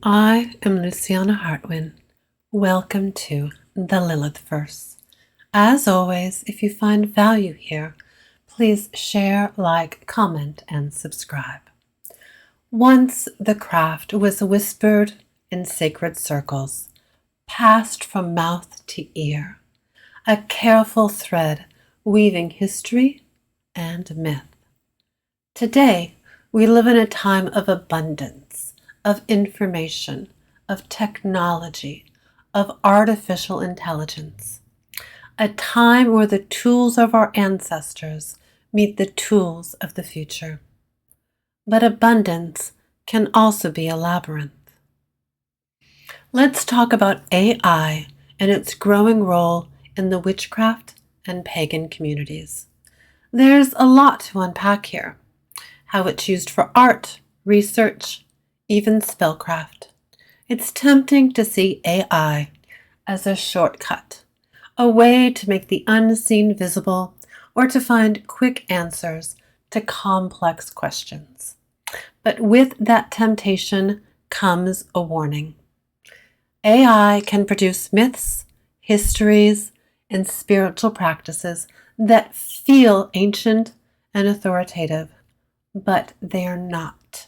I am Luciana Hartwin. Welcome to the Lilith Verse. As always, if you find value here, please share, like, comment, and subscribe. Once the craft was whispered in sacred circles, passed from mouth to ear, a careful thread weaving history and myth. Today, we live in a time of abundance, of information, of technology, of artificial intelligence. A time where the tools of our ancestors meet the tools of the future. But abundance can also be a labyrinth. Let's talk about AI and its growing role in the witchcraft and pagan communities. There's a lot to unpack here. How it's used for art, research, even spellcraft. It's tempting to see AI as a shortcut, a way to make the unseen visible or to find quick answers to complex questions. But with that temptation comes a warning. AI can produce myths, histories, and spiritual practices that feel ancient and authoritative, but they're not.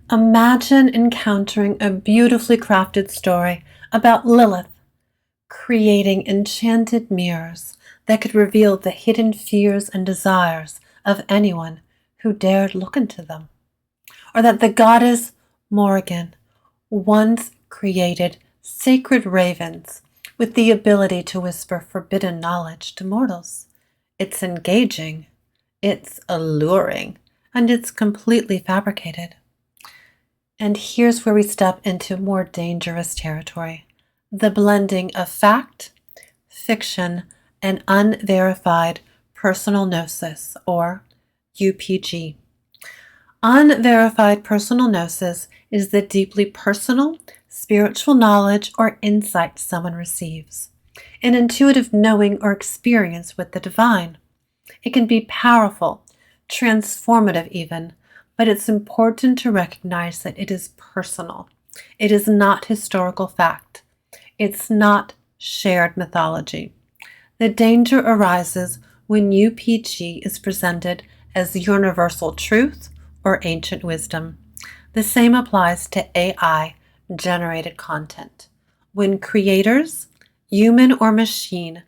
Imagine encountering a beautifully crafted story about Lilith creating enchanted mirrors that could reveal the hidden fears and desires of anyone who dared look into them. Or that the goddess Morrigan once created sacred ravens with the ability to whisper forbidden knowledge to mortals. It's engaging, it's alluring, and it's completely fabricated. And here's where we step into more dangerous territory, the blending of fact, fiction, and unverified personal gnosis, or UPG. Unverified personal gnosis is the deeply personal, spiritual knowledge or insight someone receives, an intuitive knowing or experience with the divine. It can be powerful, transformative even, but it's important to recognize that it is personal. It is not historical fact. It's not shared mythology. The danger arises when UPG is presented as universal truth or ancient wisdom. The same applies to AI-generated content. When creators, human or machine,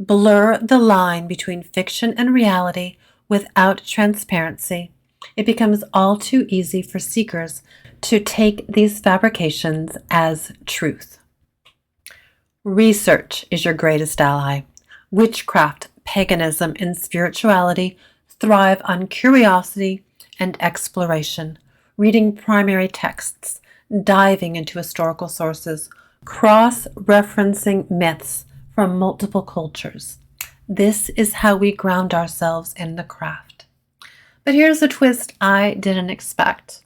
blur the line between fiction and reality without transparency, it becomes all too easy for seekers to take these fabrications as truth. Research is your greatest ally. Witchcraft, paganism, and spirituality thrive on curiosity and exploration, reading primary texts, diving into historical sources, cross-referencing myths from multiple cultures. This is how we ground ourselves in the craft. But here's a twist I didn't expect.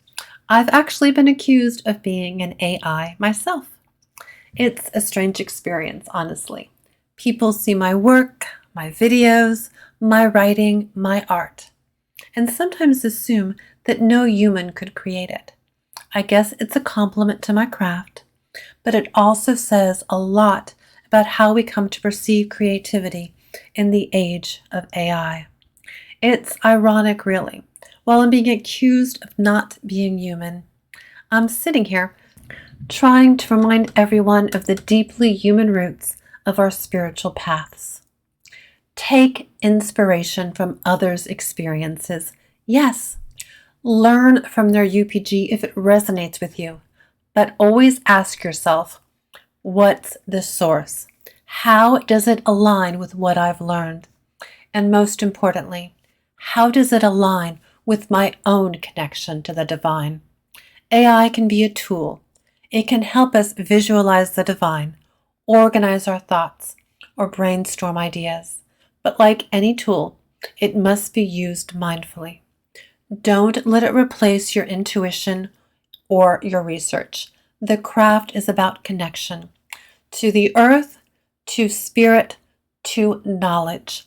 I've actually been accused of being an AI myself. It's a strange experience, honestly. People see my work, my videos, my writing, my art, and sometimes assume that no human could create it. I guess it's a compliment to my craft, but it also says a lot about how we come to perceive creativity in the age of AI. It's ironic, really. While I'm being accused of not being human, I'm sitting here trying to remind everyone of the deeply human roots of our spiritual paths. Take inspiration from others' experiences. Yes, learn from their UPG if it resonates with you, but always ask yourself, what's the source? How does it align with what I've learned? And most importantly, how does it align with my own connection to the divine? AI can be a tool. It can help us visualize the divine, organize our thoughts, or brainstorm ideas. But like any tool, it must be used mindfully. Don't let it replace your intuition or your research. The craft is about connection to the earth, to spirit, to knowledge.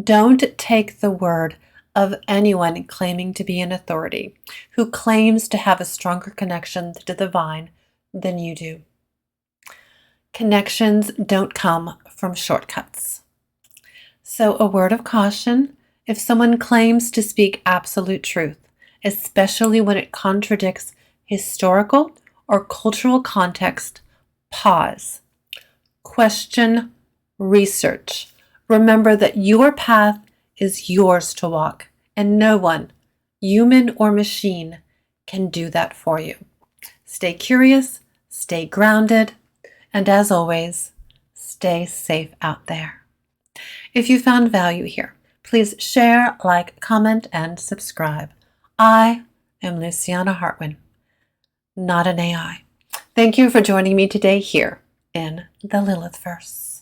Don't take the word of anyone claiming to be an authority who claims to have a stronger connection to the divine than you do. Connections don't come from shortcuts. So, a word of caution: if someone claims to speak absolute truth, especially when it contradicts historical or cultural context, pause. Question, research. Remember that your path is yours to walk, and no one, human or machine, can do that for you. Stay curious, stay grounded, and as always, stay safe out there. If you found value here, please share, like, comment, and subscribe. I am Luciana Hartwin, not an AI. Thank you for joining me today here in the Lilith Verse.